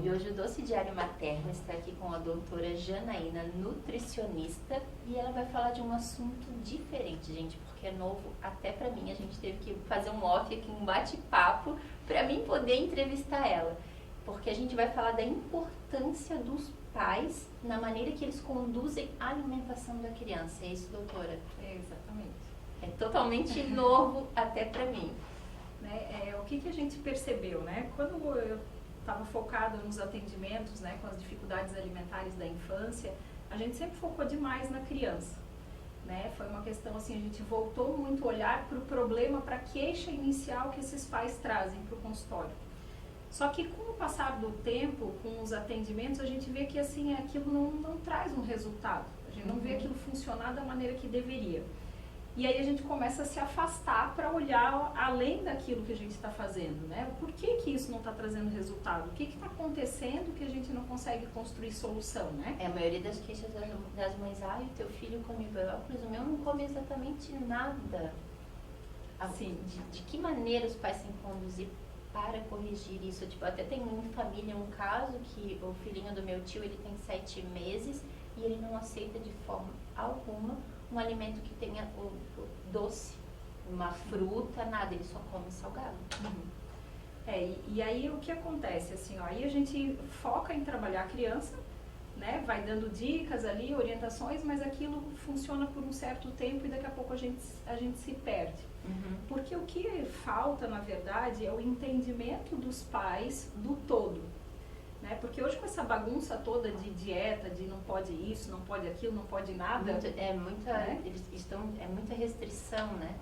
E hoje o Doce Diário Materno está aqui com a doutora Janaína, nutricionista, e ela vai falar de um assunto diferente, gente, porque é novo até pra mim. A gente teve que fazer um off aqui, um bate-papo, pra mim poder entrevistar ela. Porque a gente vai falar da importância dos pais na maneira que eles conduzem a alimentação da criança. É isso, doutora? É, exatamente. É totalmente novo até pra mim. Né? O que a gente percebeu, né? Quando eu estava focada nos atendimentos, né, com as dificuldades alimentares da infância, a gente sempre focou demais na criança. Né? Foi uma questão assim, a gente voltou muito a olhar para o problema, para a queixa inicial que esses pais trazem para o consultório. Só que com o passar do tempo, com os atendimentos, a gente vê que assim, aquilo não traz um resultado. A gente não vê aquilo funcionar da maneira que deveria. E aí a gente começa a se afastar para olhar além daquilo que a gente está fazendo, né? Por que isso não está trazendo resultado? O que está acontecendo que a gente não consegue construir solução, né? A maioria das queixas das mães, o teu filho come brócolis, o meu não come exatamente nada. Assim, de que maneira os pais têm que conduzir para corrigir isso? Tipo, até tem em família um caso que o filhinho do meu tio, ele tem 7 meses e ele não aceita de forma alguma um alimento que tenha o doce, uma fruta, nada, ele só come salgado. E aí o que acontece, assim, ó, aí a gente foca em trabalhar a criança, né, vai dando dicas ali, orientações, mas aquilo funciona por um certo tempo e daqui a pouco a gente se perde. Porque o que falta, na verdade, é o entendimento dos pais do todo. Né? Porque hoje com essa bagunça toda de dieta, de não pode isso, não pode aquilo, não pode nada. É muita restrição, né?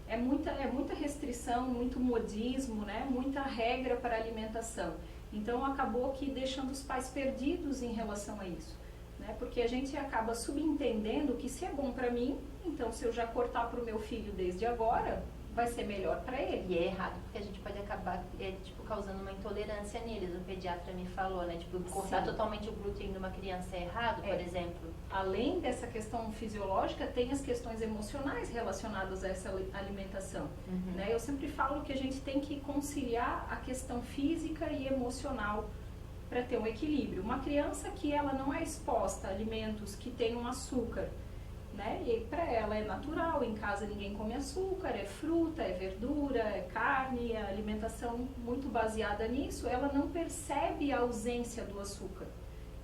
É muita restrição, muito modismo, né? Muita regra para a alimentação. Então acabou que deixando os pais perdidos em relação a isso. Né? Porque a gente acaba subentendendo que se é bom para mim, então se eu já cortar para o meu filho desde agora, vai ser melhor para ele. E é errado, porque a gente pode acabar causando uma intolerância neles. O pediatra me falou, né? Tipo, cortar totalmente o glúten de uma criança é errado, por exemplo. Além dessa questão fisiológica, tem as questões emocionais relacionadas a essa alimentação. Né? Eu sempre falo que a gente tem que conciliar a questão física e emocional para ter um equilíbrio. Uma criança que ela não é exposta a alimentos que tenham açúcar, né? E para ela é natural, em casa ninguém come açúcar, é fruta, é verdura, é carne, a alimentação muito baseada nisso, ela não percebe a ausência do açúcar,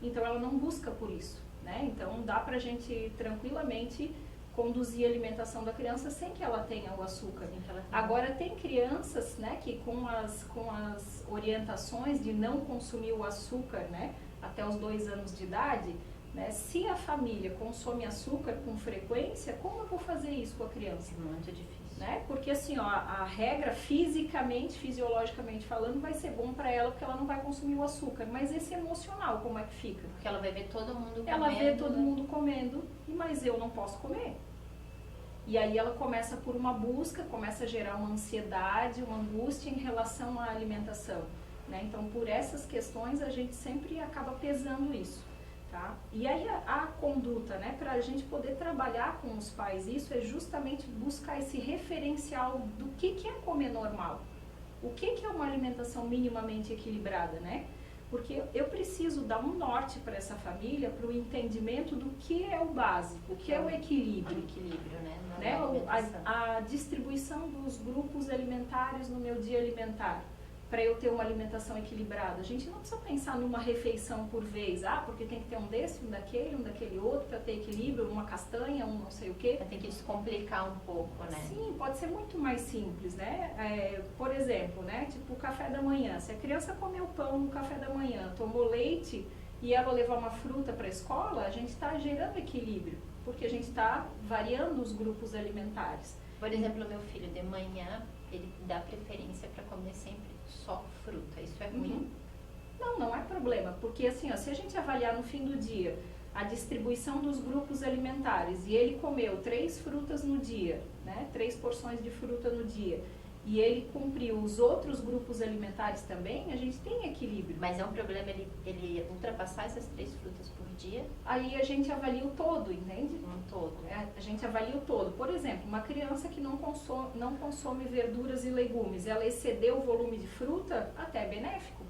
então ela não busca por isso, né? Então dá pra gente tranquilamente conduzir a alimentação da criança sem que ela tenha o açúcar. Agora tem crianças, né, que com as orientações de não consumir o açúcar, né, até os 2 anos de idade, né? Se a família consome açúcar com frequência, como eu vou fazer isso com a criança? Muito difícil. Né? Porque assim, ó, a regra fisicamente, fisiologicamente falando, vai ser bom para ela porque ela não vai consumir o açúcar. Mas esse emocional, como é que fica? Porque ela vai ver todo mundo comendo. Ela vê todo mundo comendo, mas eu não posso comer. E aí ela começa por uma busca, começa a gerar uma ansiedade, uma angústia em relação à alimentação. Né? Então, por essas questões, a gente sempre acaba pesando isso. Tá? E aí a conduta, né, para a gente poder trabalhar com os pais, isso é justamente buscar esse referencial do que é comer normal, o que é uma alimentação minimamente equilibrada, né? Porque eu preciso dar um norte para essa família, para o entendimento do que é o básico, o que é o equilíbrio. O equilíbrio, né? A distribuição dos grupos alimentares no meu dia alimentar. Para eu ter uma alimentação equilibrada. A gente não precisa pensar numa refeição por vez, porque tem que ter um desse, um daquele outro, para ter equilíbrio, uma castanha, um não sei o quê. Tem que descomplicar um pouco, né? Sim, pode ser muito mais simples, né? Por exemplo, né? Tipo o café da manhã. Se a criança comeu pão no café da manhã, tomou leite e ela levar uma fruta para a escola, a gente está gerando equilíbrio, porque a gente está variando os grupos alimentares. Por exemplo, o meu filho de manhã, ele dá preferência para comer sempre só fruta. Isso é ruim? Não é problema, porque assim, ó, se a gente avaliar no fim do dia a distribuição dos grupos alimentares e ele comeu 3 frutas no dia, né, 3 porções de fruta no dia, e ele cumprir os outros grupos alimentares também, a gente tem equilíbrio. Mas é um problema ele ultrapassar essas 3 frutas por dia? Aí a gente avalia o todo, entende? Um todo. A gente avalia o todo. Por exemplo, uma criança que não consome verduras e legumes, ela excedeu o volume de fruta, até é benéfico.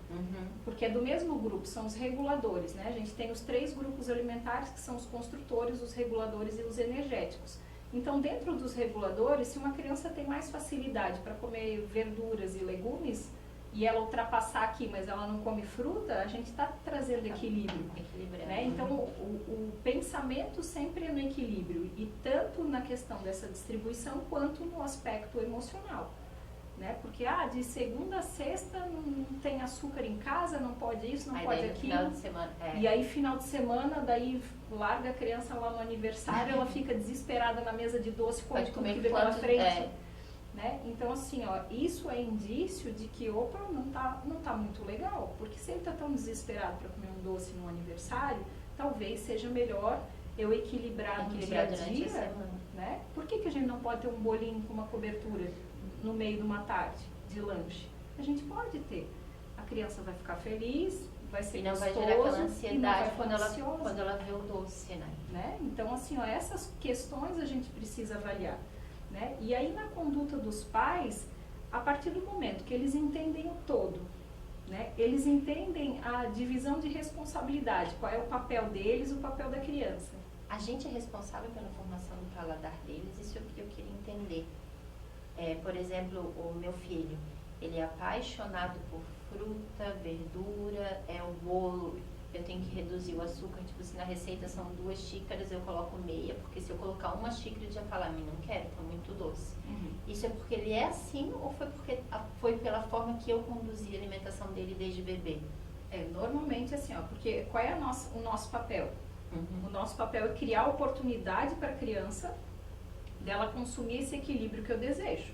Porque é do mesmo grupo, são os reguladores, né? A gente tem os 3 grupos alimentares, que são os construtores, os reguladores e os energéticos. Então, dentro dos reguladores, se uma criança tem mais facilidade para comer verduras e legumes, e ela ultrapassar aqui, mas ela não come fruta, a gente está trazendo equilíbrio. Né? Então, o pensamento sempre é no equilíbrio, e tanto na questão dessa distribuição, quanto no aspecto emocional. Né? Porque, de segunda a sexta não tem açúcar em casa, não pode isso, não aí pode daí, aquilo. Final de semana, E aí, final de semana, daí larga a criança lá no aniversário, ela fica desesperada na mesa de doce, come tudo que vê pela frente. Né? Então, assim, isso é indício de que, não tá muito legal. Porque se ele tá tão desesperado para comer um doce no aniversário, talvez seja melhor eu equilibrar no dia a dia. Né? Por que a gente não pode ter um bolinho com uma cobertura no meio de uma tarde de lanche? A gente pode ter. A criança vai ficar feliz, vai ser gostoso, vai gerar aquela ansiedade quando ela vê o doce, né? Então, assim, essas questões a gente precisa avaliar. Né? E aí, na conduta dos pais, a partir do momento que eles entendem o todo, né? Eles entendem a divisão de responsabilidade, qual é o papel deles, o papel da criança. A gente é responsável pela formação do paladar deles, isso é o que eu queria entender. Por exemplo, o meu filho, ele é apaixonado por fruta, verdura, o bolo, eu tenho que reduzir o açúcar, tipo, se na receita são 2 xícaras, eu coloco meia, porque se eu colocar 1 xícara, ele já fala, não quero, tá muito doce. Isso é porque ele é assim, ou foi pela forma que eu conduzi a alimentação dele desde bebê? Normalmente assim, porque qual é o nosso papel? O nosso papel é criar oportunidade para a criança dela consumir esse equilíbrio que eu desejo.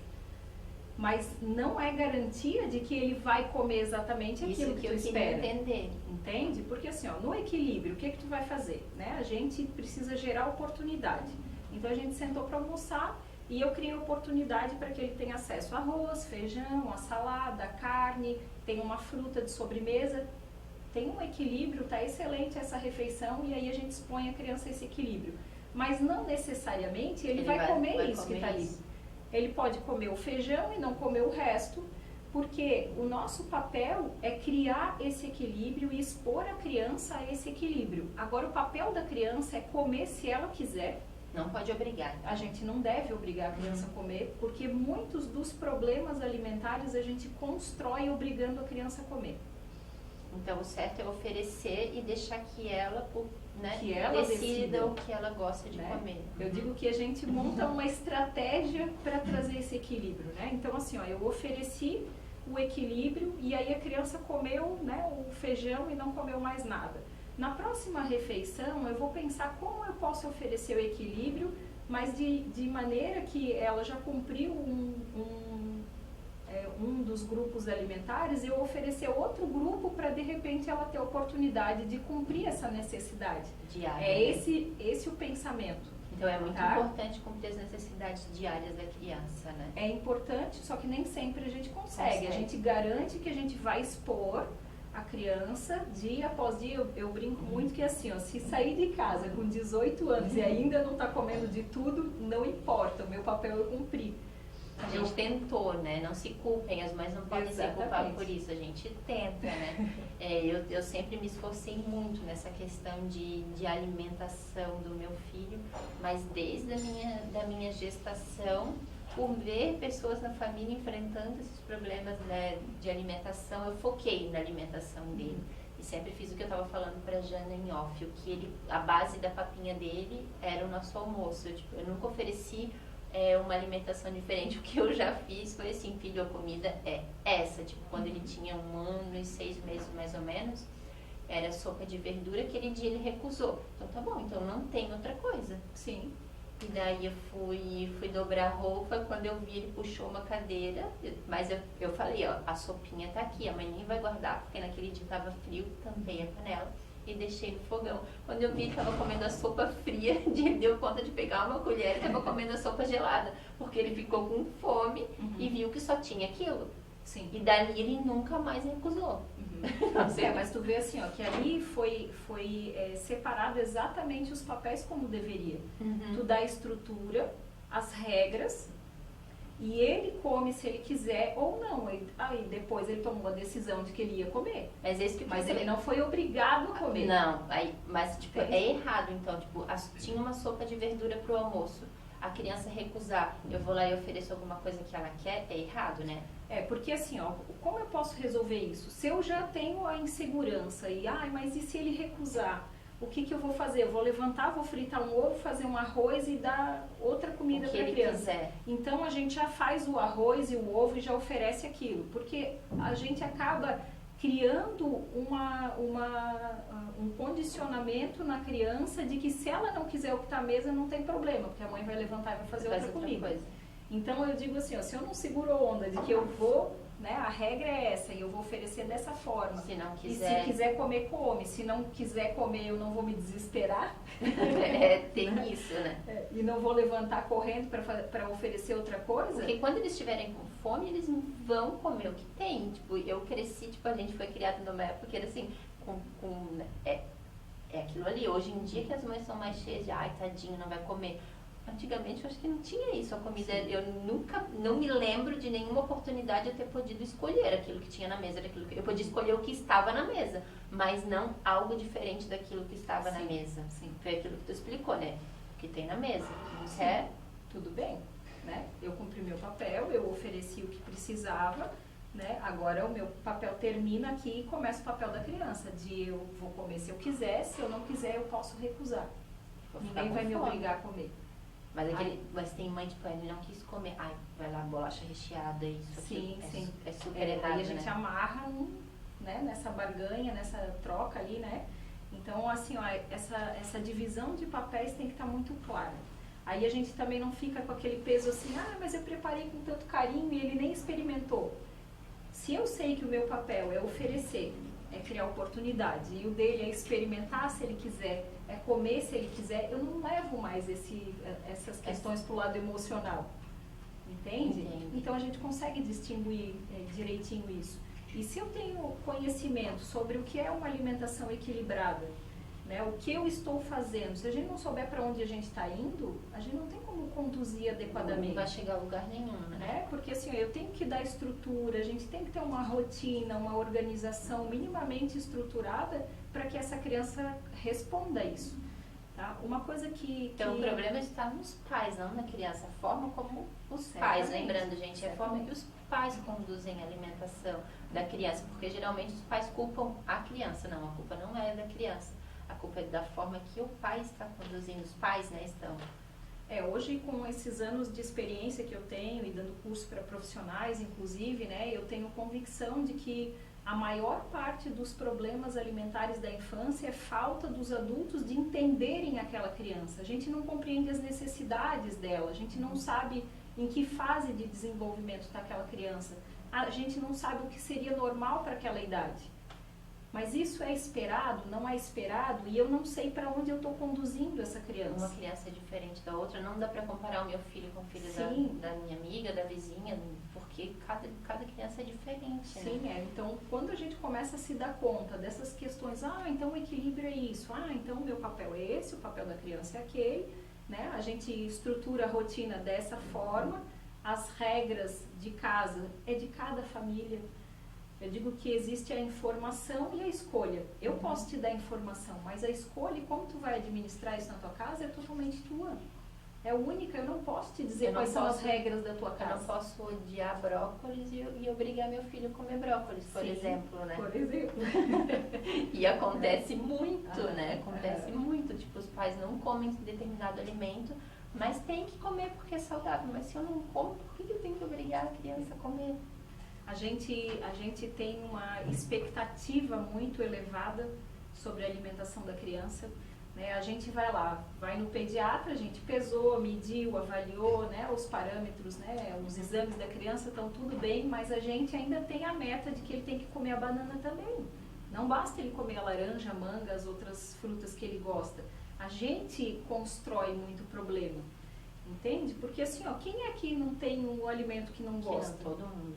Mas não é garantia de que ele vai comer exatamente aquilo que tu espera. Entender. Entende? Porque assim, no equilíbrio, o que tu vai fazer? Né? A gente precisa gerar oportunidade. Então a gente sentou para almoçar e eu criei oportunidade para que ele tenha acesso a arroz, feijão, a salada, a carne, tem uma fruta de sobremesa. Tem um equilíbrio, tá excelente essa refeição, e aí a gente expõe a criança a esse equilíbrio. Mas não necessariamente ele vai comer isso que está ali. Ele pode comer o feijão e não comer o resto, porque o nosso papel é criar esse equilíbrio e expor a criança a esse equilíbrio. Agora, o papel da criança é comer se ela quiser. Não pode obrigar. A gente não deve obrigar a criança a comer, porque muitos dos problemas alimentares a gente constrói obrigando a criança a comer. Então, o certo é oferecer e deixar que ela, que ela decida o que ela gosta de comer. Eu digo que a gente monta uma estratégia para trazer esse equilíbrio, né? Então, assim, eu ofereci o equilíbrio e aí a criança comeu, né, o feijão e não comeu mais nada. Na próxima refeição, eu vou pensar como eu posso oferecer o equilíbrio, mas de maneira que ela já cumpriu um dos grupos alimentares, eu oferecer outro grupo para de repente ela ter a oportunidade de cumprir essa necessidade diária. Esse o pensamento. Então é muito importante cumprir as necessidades diárias da criança, né? É importante, só que nem sempre a gente consegue. A gente garante que a gente vai expor a criança dia após dia. Eu brinco muito que assim, se sair de casa com 18 anos e ainda não está comendo de tudo, não importa, o meu papel é cumprir. A gente tentou, né? Não se culpem, as mães não podem ser culpadas por isso. A gente tenta, né? Eu sempre me esforcei muito nessa questão de alimentação do meu filho, mas desde da minha gestação, por ver pessoas na família enfrentando esses problemas, né, de alimentação, eu foquei na alimentação dele. E sempre fiz o que eu estava falando para a Jana em off, a base da papinha dele era o nosso almoço. Eu nunca ofereci uma alimentação diferente. O que eu já fiz foi assim, filho, a comida é essa. Quando ele tinha 1 ano e 6 meses mais ou menos, era sopa de verdura. Aquele dia ele recusou. Então tá bom, então não tem outra coisa. Sim. E daí eu fui dobrar a roupa, quando eu vi ele puxou uma cadeira, mas eu falei, a sopinha tá aqui, a mãe nem vai guardar, porque naquele dia tava frio, tampei a panela e deixei no fogão. Quando eu vi, ele estava comendo a sopa fria, ele deu conta de pegar uma colher e estava comendo a sopa gelada, porque ele ficou com fome e viu que só tinha aquilo. Sim. E dali ele nunca mais recusou. Mas tu vê assim, ó, que ali foi separado exatamente os papéis como deveria. Tu dá a estrutura, as regras, e ele come se ele quiser ou não. Aí depois ele tomou a decisão de que ele ia comer. Mas ele não foi obrigado a comer. Não, mas tipo, é errado então, tipo, tinha uma sopa de verdura pro almoço. A criança recusar, eu vou lá e ofereço alguma coisa que ela quer, é errado, né? Porque assim, ó, como eu posso resolver isso? Se eu já tenho a insegurança mas e se ele recusar? O que eu vou fazer? Eu vou levantar, vou fritar um ovo, fazer um arroz e dar outra comida para a criança. Quiser. Então a gente já faz o arroz e o ovo e já oferece aquilo, porque a gente acaba criando um condicionamento na criança de que se ela não quiser optar à mesa não tem problema, porque a mãe vai levantar e vai fazer outra comida. Então eu digo assim, ó, se eu não seguro a onda de que eu vou, né, a regra é essa, e eu vou oferecer dessa forma. Se não quiser. E se quiser comer, come. Se não quiser comer, eu não vou me desesperar. Tem isso, né? E não vou levantar correndo para oferecer outra coisa. Porque quando eles estiverem com fome, eles vão comer o que tem. Tipo, eu cresci, tipo, a gente foi criado numa época que era assim, é aquilo ali. Hoje em dia que as mães são mais cheias de, ai, tadinho, não vai comer. Antigamente eu acho que não tinha isso, a comida, eu não me lembro de nenhuma oportunidade de eu ter podido escolher aquilo que tinha na mesa, eu podia escolher o que estava na mesa, mas não algo diferente daquilo que estava na mesa. Sim. Foi aquilo que tu explicou, né? O que tem na mesa. Não quer? Tudo bem, né? Eu cumpri meu papel, eu ofereci o que precisava, né? Agora o meu papel termina aqui e começa o papel da criança, de eu vou comer se eu quiser, se eu não quiser eu posso recusar. Ninguém vai me obrigar a comer. Mas tem mãe, tipo, ele não quis comer. Ai, vai lá, bolacha recheada, isso aqui. Sim. É super errado, aí a gente amarra nessa barganha, nessa troca ali, né? Então, assim, ó, essa divisão de papéis tem que estar muito clara. Aí a gente também não fica com aquele peso assim, mas eu preparei com tanto carinho e ele nem experimentou. Se eu sei que o meu papel é oferecer, é criar oportunidade, e o dele é experimentar se ele quiser, é comer se ele quiser, eu não levo mais essas questões para o lado emocional. Entende? Então a gente consegue distinguir direitinho isso. E se eu tenho conhecimento sobre o que é uma alimentação equilibrada, né, o que eu estou fazendo, se a gente não souber para onde a gente está indo, a gente não tem como conduzir adequadamente. Não vai chegar a lugar nenhum, né? Porque assim, eu tenho que dar estrutura, a gente tem que ter uma rotina, uma organização minimamente estruturada para que essa criança responda a isso. Tá? Uma coisa Então o problema está nos pais, não na criança. A forma como os pais, lembrando, gente, é a forma que os pais conduzem a alimentação da criança, porque geralmente os pais culpam a criança. Não, a culpa não é da criança. A culpa é da forma que o pai está conduzindo. Os pais, né, estão... Hoje, com esses anos de experiência que eu tenho e dando curso para profissionais, inclusive, né, eu tenho convicção de que a maior parte dos problemas alimentares da infância é falta dos adultos de entenderem aquela criança. A gente não compreende as necessidades dela, a gente não sabe em que fase de desenvolvimento está aquela criança, a gente não sabe o que seria normal para aquela idade. Mas isso é esperado, não é esperado, e eu não sei para onde eu estou conduzindo essa criança. Uma criança é diferente da outra, não dá para comparar o meu filho com o filho da minha amiga, da vizinha, porque cada criança é diferente. Sim, né? Então, quando a gente começa a se dar conta dessas questões, então o equilíbrio é isso, então o meu papel é esse, o papel da criança é aquele, né? A gente estrutura a rotina dessa forma, as regras de casa é de cada família. Eu digo que existe a informação e a escolha. Eu posso te dar informação, mas a escolha e como tu vai administrar isso na tua casa é totalmente tua. É única, eu não posso te dizer quais são as regras da tua casa. Eu não posso odiar brócolis e obrigar meu filho a comer brócolis, por exemplo, né? Por exemplo. E acontece muito, né? Acontece muito. Tipo, os pais não comem determinado alimento, mas tem que comer porque é saudável. Mas se eu não como, por que eu tenho que obrigar a criança a comer? A gente tem uma expectativa muito elevada sobre a alimentação da criança, né? A gente vai no pediatra, a gente pesou, mediu, avaliou, né, os parâmetros, né, os exames da criança estão tudo bem, mas a gente ainda tem a meta de que ele tem que comer a banana também. Não basta ele comer a laranja, a manga, as outras frutas que ele gosta. A gente constrói muito problema. Entende? Porque assim, ó, quem é que não tem um alimento que não gosta? Que não, todo mundo,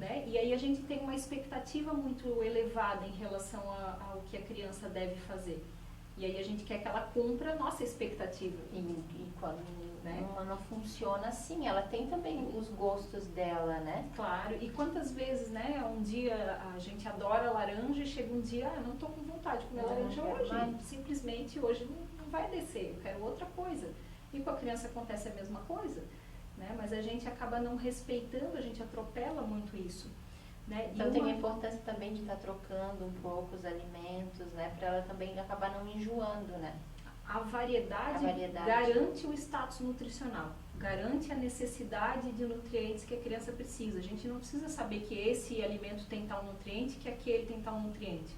Né? E aí a gente tem uma expectativa muito elevada em relação ao que a criança deve fazer. E aí a gente quer que ela cumpra a nossa expectativa. E quando uma não funciona assim, ela tem também os gostos dela, né? Claro, e quantas vezes, né, um dia a gente adora laranja e chega um dia, não estou com vontade de comer laranja hoje. Simplesmente hoje não vai descer, eu quero outra coisa. E com a criança acontece a mesma coisa. Né? Mas a gente acaba não respeitando, a gente atropela muito isso. Né? Então tem a importância também de estar trocando um pouco os alimentos, né? Para ela também acabar não enjoando, né? A variedade garante o status nutricional, garante a necessidade de nutrientes que a criança precisa. A gente não precisa saber que esse alimento tem tal nutriente, que aquele tem tal nutriente.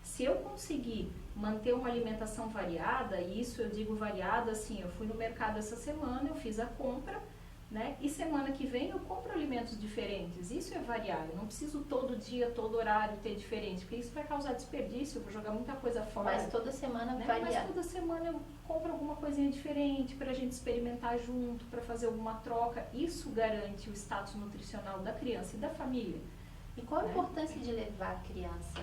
Se eu conseguir manter uma alimentação variada, e isso eu digo variada, assim, eu fui no mercado essa semana, eu fiz a compra, né? E semana que vem eu compro alimentos diferentes. Isso é variar. Eu não preciso todo dia, todo horário ter diferente, porque isso vai causar desperdício, eu vou jogar muita coisa fora. Mas toda semana né? variar. Mas toda semana eu compro alguma coisinha diferente pra gente experimentar junto, pra fazer alguma troca. Isso garante o status nutricional da criança e da família. E qual a importância de levar a criança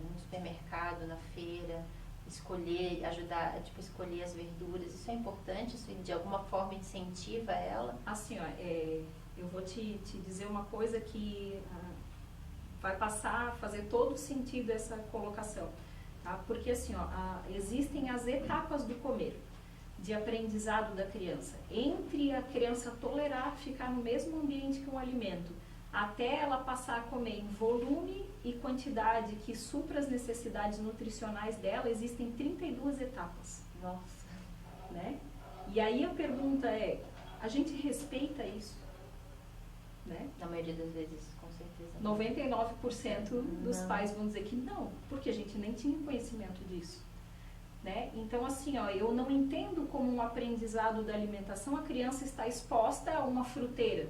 no supermercado, na feira, escolher, ajudar, tipo, escolher as verduras? Isso é importante? Isso de alguma forma incentiva ela? Assim, ó, eu vou te dizer uma coisa que vai passar a fazer todo sentido essa colocação, tá? Porque assim, ó, existem as etapas do comer, de aprendizado da criança. Entre a criança tolerar ficar no mesmo ambiente que um alimento, até ela passar a comer em volume e quantidade que supra as necessidades nutricionais dela, existem 32 etapas. Nossa. Né? E aí a pergunta é, a gente respeita isso? Né? Na maioria das vezes, com certeza. 99% dos pais vão dizer que não, porque a gente nem tinha conhecimento disso. Né? Então, assim, ó, eu não entendo como um aprendizado da alimentação a criança está exposta a uma fruteira.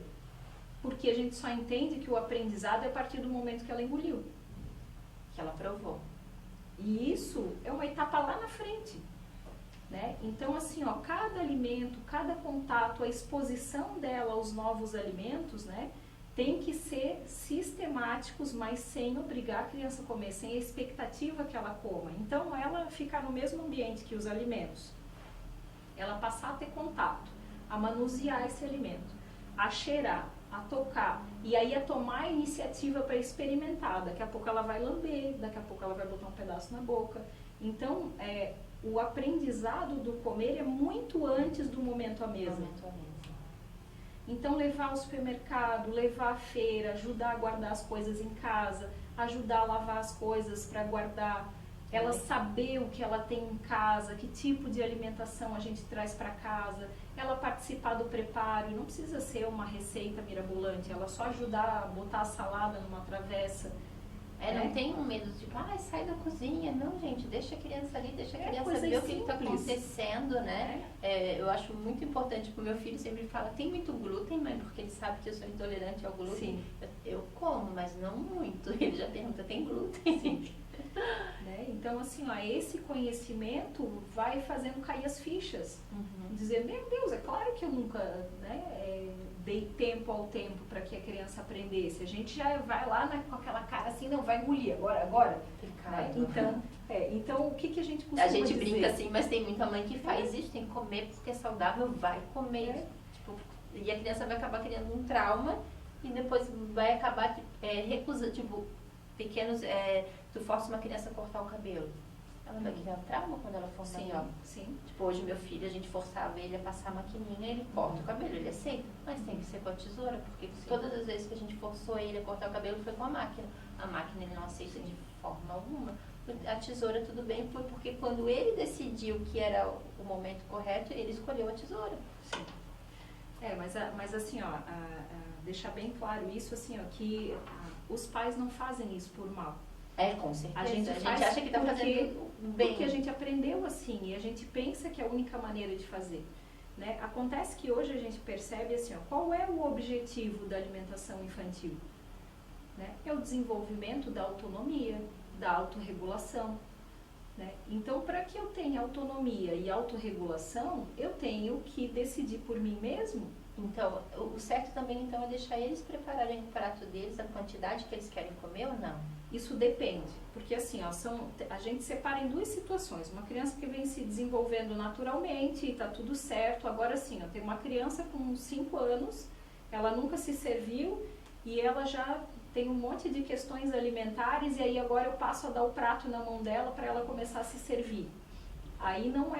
Porque a gente só entende que o aprendizado é a partir do momento que ela engoliu. Que ela provou. E isso é uma etapa lá na frente. Né? Então, assim, ó, cada alimento, cada contato, a exposição dela aos novos alimentos, né, tem que ser sistemáticos, mas sem obrigar a criança a comer, sem a expectativa que ela coma. Então, ela ficar no mesmo ambiente que os alimentos, ela passar a ter contato, a manusear esse alimento, a cheirar, a tocar, e aí a tomar a iniciativa para experimentar. Daqui a pouco ela vai lamber, daqui a pouco ela vai botar um pedaço na boca. Então, o aprendizado do comer é muito antes do momento à mesa. Então, levar ao supermercado, levar à feira, ajudar a guardar as coisas em casa, ajudar a lavar as coisas para guardar, ela saber o que ela tem em casa, que tipo de alimentação a gente traz para casa, ela participar do preparo, não precisa ser uma receita mirabolante, ela só ajudar a botar a salada numa travessa. Não tem um medo, tipo, sai da cozinha. Não, gente, deixa a criança ali, deixa a criança ver o que está acontecendo, né? Eu acho muito importante, o meu filho sempre fala, tem muito glúten, mãe, porque ele sabe que eu sou intolerante ao glúten. Sim. Eu como, mas não muito. Ele já pergunta, tem glúten? Sim. Né? Então, assim, ó, esse conhecimento vai fazendo cair as fichas. Dizer, meu Deus, é claro que eu nunca, né, dei tempo ao tempo para que a criança aprendesse. A gente já vai lá com aquela cara assim, não, vai engolir, agora. Né? Então, o que a gente costuma dizer? A gente brinca assim, mas tem muita mãe que faz isso, tem que comer porque é saudável, vai comer. Tipo, e a criança vai acabar criando um trauma e depois vai acabar recusando, tipo, pequenos... tu força uma criança a cortar o cabelo. Ela vai criar trauma quando ela for maior. Sim. Tipo, hoje meu filho, a gente forçava ele a passar a maquininha, ele corta o cabelo, ele aceita. Mas tem que ser com a tesoura, porque todas as vezes que a gente forçou ele a cortar o cabelo foi com a máquina. A máquina ele não aceita de forma alguma. A tesoura tudo bem, foi porque quando ele decidiu que era o momento correto, ele escolheu a tesoura. Sim. Mas assim, ó, deixar bem claro isso, assim, ó, que os pais não fazem isso por mal. Com certeza. A gente acha que está fazendo bem. Porque a gente aprendeu assim e a gente pensa que é a única maneira de fazer. Né? Acontece que hoje a gente percebe assim, ó, qual é o objetivo da alimentação infantil? Né? É o desenvolvimento da autonomia, da autorregulação. né? Então, para que eu tenha autonomia e autorregulação, eu tenho que decidir por mim mesmo. Então, o certo também então é deixar eles prepararem o prato deles, a quantidade que eles querem comer ou não? Isso depende, porque assim, ó, a gente separa em duas situações. Uma criança que vem se desenvolvendo naturalmente e tá tudo certo. Agora sim, ó, tem uma criança com 5 anos, ela nunca se serviu e ela já tem um monte de questões alimentares e aí agora eu passo a dar o prato na mão dela para ela começar a se servir. Aí não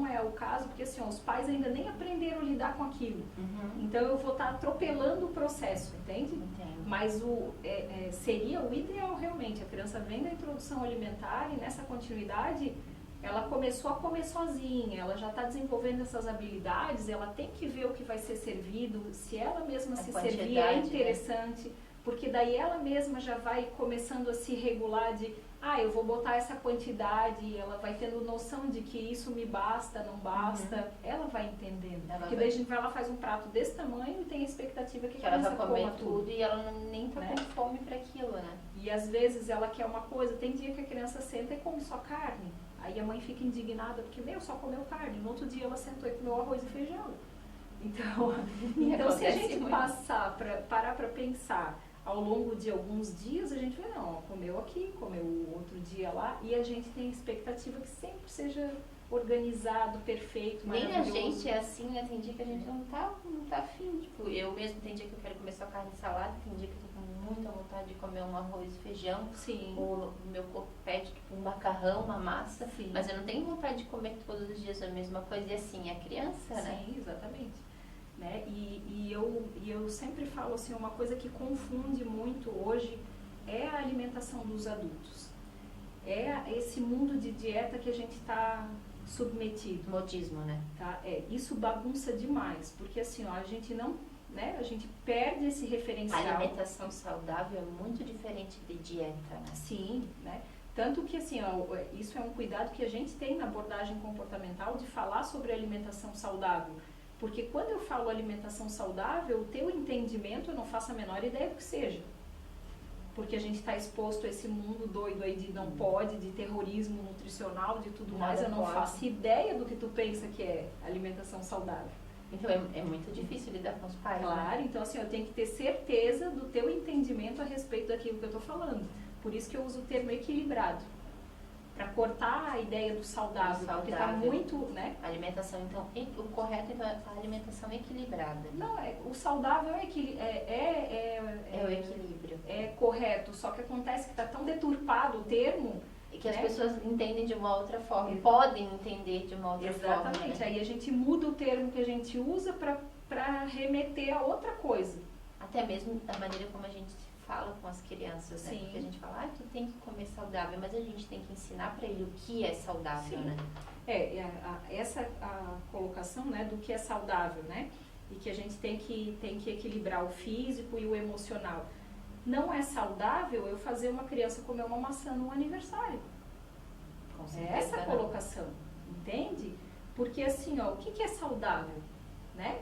é o caso, porque assim, ó, os pais ainda nem aprenderam a lidar com aquilo. Então eu vou estar atropelando o processo, entende? Entendo. Mas seria o ideal realmente, a criança vem da introdução alimentar e nessa continuidade ela começou a comer sozinha, ela já está desenvolvendo essas habilidades, ela tem que ver o que vai ser servido, se ela mesma se servir é interessante, né? Porque daí ela mesma já vai começando a se regular de eu vou botar essa quantidade, ela vai tendo noção de que isso me basta, não basta, ela vai entendendo. Porque daí a gente vai lá, faz um prato desse tamanho e tem a expectativa que a criança ela vai comer coma tudo. E ela nem tá com fome para aquilo, né? E às vezes ela quer uma coisa, tem dia que a criança senta e come só carne. Aí a mãe fica indignada porque, só comeu carne. No outro dia ela sentou e comeu arroz e feijão. Então se a gente parar para pensar ao longo de alguns dias, a gente vê, comeu aqui, comeu outro dia lá, e a gente tem a expectativa que sempre seja organizado, perfeito, maravilhoso. Nem a gente é assim, né? Tem dia que a gente não tá afim, tipo, eu mesmo tem dia que eu quero comer só carne e salada, tem dia que eu tô com muita vontade de comer um arroz e feijão. Sim. O meu corpo pede tipo, um macarrão, uma massa. Sim. Mas eu não tenho vontade de comer todos os dias a mesma coisa, e assim, a criança, né? Sim, exatamente. Né? E eu sempre falo assim, uma coisa que confunde muito hoje é a alimentação dos adultos. É esse mundo de dieta que a gente está submetido. Modismo, né? Tá? Isso bagunça demais, porque assim, a gente não, né? A gente perde esse referencial. A alimentação saudável é muito diferente de dieta, né? Sim, né? Tanto que assim, isso é um cuidado que a gente tem na abordagem comportamental de falar sobre alimentação saudável. Porque quando eu falo alimentação saudável, o teu entendimento eu não faço a menor ideia do que seja. Porque a gente está exposto a esse mundo doido aí de não pode, de terrorismo nutricional, de tudo mais. Eu não faço ideia do que tu pensa que é alimentação saudável. Então é muito difícil lidar com os pais. Claro, né? Então assim, eu tenho que ter certeza do teu entendimento a respeito daquilo que eu estou falando. Por isso que eu uso o termo equilibrado. Para cortar a ideia do saudável, porque está muito, né? A alimentação, então, o correto então, é a alimentação equilibrada. Não, o saudável é o equilíbrio. É correto, só que acontece que está tão deturpado o termo... E que as pessoas entendem de uma outra forma, podem entender de uma outra forma. Exatamente, aí a gente muda o termo que a gente usa para remeter a outra coisa. Até mesmo a maneira como a gente fala com as crianças, né? Sim. Porque a gente fala, tu tem que comer saudável, mas a gente tem que ensinar para ele o que é saudável, Sim. né? Essa a colocação, né, do que é saudável, né? E que a gente tem que equilibrar o físico e o emocional. Não é saudável eu fazer uma criança comer uma maçã no aniversário. Com certeza, Essa a colocação, entende? Porque assim, o que é saudável, né?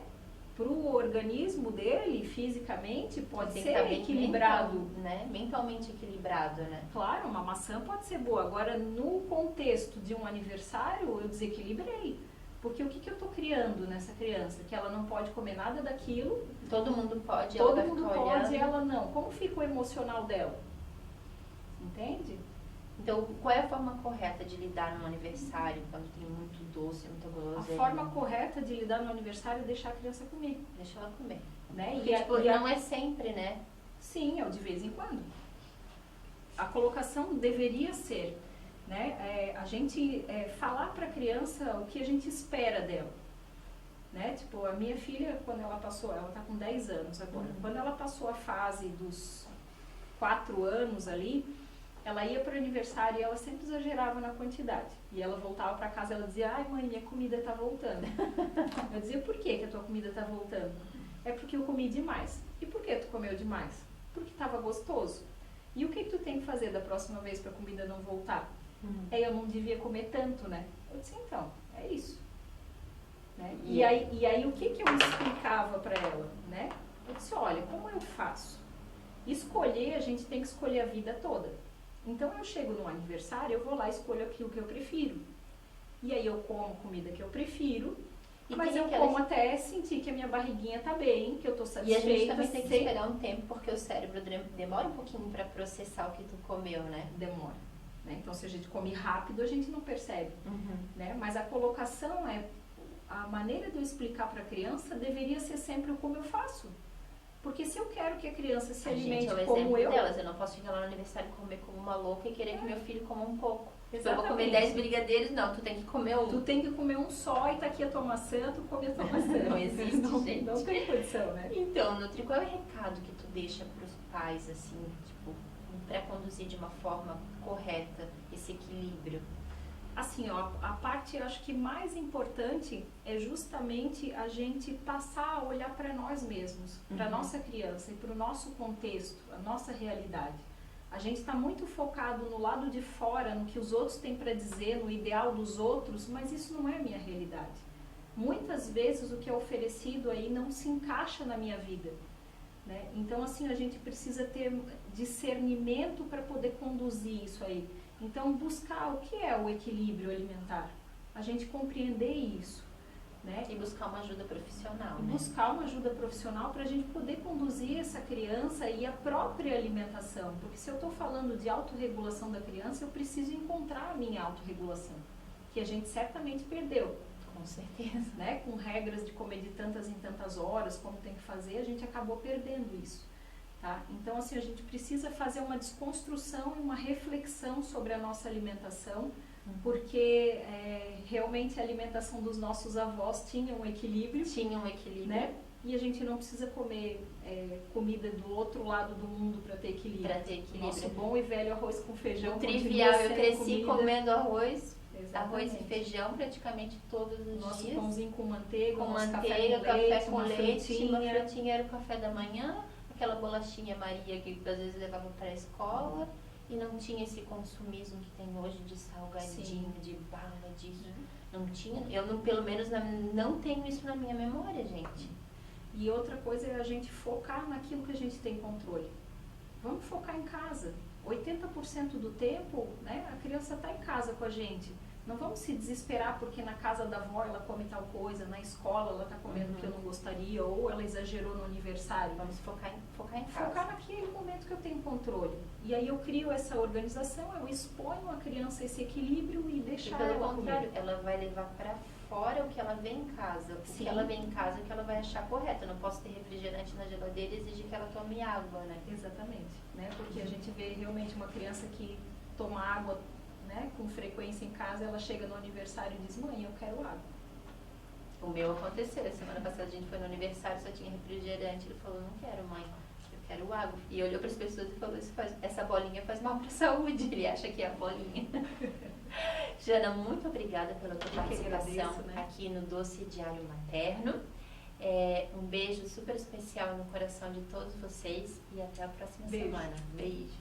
Para o organismo dele, fisicamente, pode ser equilibrado. Mentalmente equilibrado, né? Claro, uma maçã pode ser boa. Agora, no contexto de um aniversário, eu desequilibrei. Porque o que eu estou criando nessa criança? Que ela não pode comer nada daquilo. Todo mundo pode, todo mundo pode e ela não. Como fica o emocional dela? Entende? Então, qual é a forma correta de lidar no aniversário, quando tem muito doce, muita guloseima? A forma correta de lidar no aniversário é deixar a criança comer. Deixa ela comer. Né? Porque, não é sempre, né? Sim, é de vez em quando. A colocação deveria ser, né? A gente falar para a criança o que a gente espera dela. Né? Tipo, a minha filha, quando ela passou, ela está com 10 anos agora. Quando ela passou a fase dos 4 anos ali, ela ia para o aniversário e ela sempre exagerava na quantidade. E ela voltava para casa e ela dizia, ai mãe, minha comida está voltando. Eu dizia, por que a tua comida está voltando? É porque eu comi demais. E por que tu comeu demais? Porque estava gostoso. E o que tu tem que fazer da próxima vez para a comida não voltar? Eu não devia comer tanto, né? Eu disse, então, é isso. Né? E aí o que eu explicava para ela? Né? Eu disse, olha, como eu faço? Escolher, a gente tem que escolher a vida toda. Então eu chego no aniversário, eu vou lá e escolho aquilo que eu prefiro. E aí eu como comida que eu prefiro, mas eu como até sentir que a minha barriguinha tá bem, que eu tô satisfeita. E a gente também tem que esperar um tempo, porque o cérebro demora um pouquinho para processar o que tu comeu, né? Demora. Né? Então se a gente come rápido, a gente não percebe. Né? Mas a colocação a maneira de eu explicar para a criança deveria ser sempre o como eu faço. Porque se eu quero que a criança se alimente como eu... delas. Eu não posso chegar lá no aniversário e comer como uma louca e querer que meu filho coma um pouco. Exatamente. Eu vou comer 10 brigadeiros, não, tu tem que comer um. Tu tem que comer um só e tá aqui a tua maçã, tu come a tua maçã. Não existe, gente. Não tem condição, né? Então, Nutri, qual é o recado que tu deixa pros pais, assim, tipo, pra conduzir de uma forma correta esse equilíbrio? Assim, ó, a parte, acho que mais importante é justamente a gente passar a olhar para nós mesmos, para nossa criança e para o nosso contexto, a nossa realidade. A gente está muito focado no lado de fora, no que os outros têm para dizer, no ideal dos outros, mas isso não é a minha realidade. Muitas vezes o que é oferecido aí não se encaixa na minha vida. Né? Então, assim, a gente precisa ter discernimento para poder conduzir isso aí. Então, buscar o que é o equilíbrio alimentar. A gente compreender isso. Né? E buscar uma ajuda profissional. Buscar uma ajuda profissional para a gente poder conduzir essa criança e a própria alimentação. Porque se eu estou falando de autorregulação da criança, eu preciso encontrar a minha autorregulação. Que a gente certamente perdeu. Com certeza. Né? Com regras de comer de tantas em tantas horas, como tem que fazer, a gente acabou perdendo isso. Tá? Então, assim, a gente precisa fazer uma desconstrução e uma reflexão sobre a nossa alimentação, porque realmente a alimentação dos nossos avós tinha um equilíbrio. Tinha um equilíbrio. Né? E a gente não precisa comer comida do outro lado do mundo para ter equilíbrio. Para ter equilíbrio. Nosso bom e velho arroz com feijão. Trivial, eu cresci comida. Comendo arroz. Exatamente. Arroz e feijão praticamente todos os nosso dias. Pãozinho com manteiga, com nosso manteiga, café com leite, uma uma frutinha era o café da manhã, aquela bolachinha Maria que às vezes levava para a escola e não tinha esse consumismo que tem hoje de salgadinho, de bala, disso. Não tinha, eu não, pelo menos não tenho isso na minha memória, gente. E outra coisa é a gente focar naquilo que a gente tem controle. Vamos focar em casa. 80% do tempo, né, a criança está em casa com a gente. Não vamos se desesperar porque na casa da avó ela come tal coisa, na escola ela está comendo o que eu não gostaria, ou ela exagerou no aniversário. Vamos focar em casa. Focar naquele momento que eu tenho controle. E aí eu crio essa organização, eu exponho a criança esse equilíbrio e deixo ela pelo contrário, comer. ela vai levar para fora o que ela vê em casa. O que ela vê em casa é o que ela vai achar correto. Eu não posso ter refrigerante na geladeira e exigir que ela tome água, né? Exatamente. Né? Porque a gente vê realmente uma criança que toma água, né, com frequência em casa, ela chega no aniversário e diz: mãe, eu quero água. O meu aconteceu. Semana passada a gente foi no aniversário, só tinha refrigerante. Ele falou: não quero, mãe, eu quero água. E olhou para as pessoas e falou: essa bolinha faz mal para a saúde. Ele acha que é a bolinha. Jana, muito obrigada pela tua participação aqui no Doce Diário Materno. Um beijo super especial no coração de todos vocês e até a próxima semana. Beijo.